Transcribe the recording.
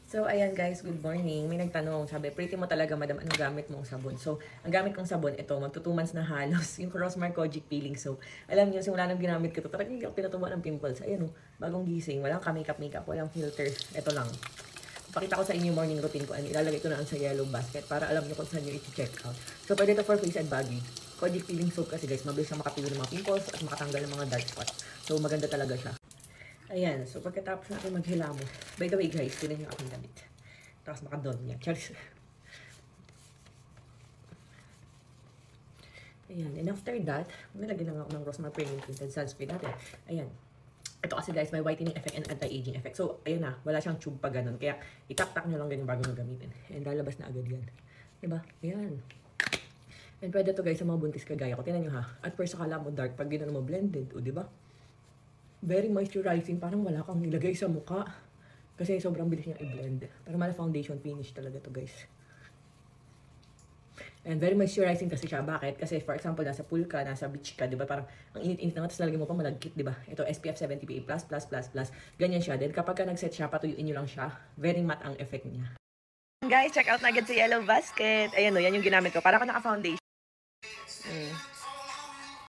So, ayan guys, good morning. May nagtanong, sabi, pretty mo talaga, madam, anong gamit mong sabon? So, ang gamit kong sabon, ito, magto 2 months na halos, yung Rosmar Kojic Peeling Soap. Alam niyo, simula nang ginamit ko ito, talagang hindi ako pinatubuan ng pimples. Ayan o, bagong gising, walang ka-makeup, walang filter. Ito lang. Pakita ko sa inyo yung morning routine ko. Ilalagay ko na sa yellow basket para alam niyo kung saan nyo i-check out. So, pwede ito for face and body. Kojic Peeling Soap kasi guys, mabilis siyang makapili ng mga pimples at makatanggal ng mga dark spots. So, maganda talaga siya. Ayan, so pagkatapos natin maghilamos. By the way guys, tinan niyo aking damit. Tapos makadon niya. Charis. Ayan, and after that, nilagyan lang ako ng Rosmar Premium Tinted Sunscreen natin. Ayan. Ito kasi guys, may whitening effect and anti-aging effect. So, ayan na, wala siyang tube pa ganun. Kaya, itak-tak nyo lang ganyan bago nyo gamitin. And lalabas na agad yan. Diba? Ayan. And pwede to guys sa mga buntis kagaya ko. Tinan nyo ha. At first, akala mo dark pag gano'n mo blended. O, diba? Very moisturizing. Parang wala kang nilagay sa mukha. Kasi sobrang bilis niya i-blend. Parang mala foundation finish talaga to guys. And very moisturizing kasi siya. Bakit? Kasi for example, nasa pool ka, nasa beach ka, di ba? Parang ang init-init na nga, tapos lalagyan mo pa malagkit, di ba? Ito, SPF 70 PA++++. Ganyan siya. Then kapag ka nag-set siya, patuyuin nyo lang siya. Very matte ang effect niya. Guys, check out na agad sa Yellow Basket. Ayan o, yan yung ginamit ko. Para ka naka-foundation.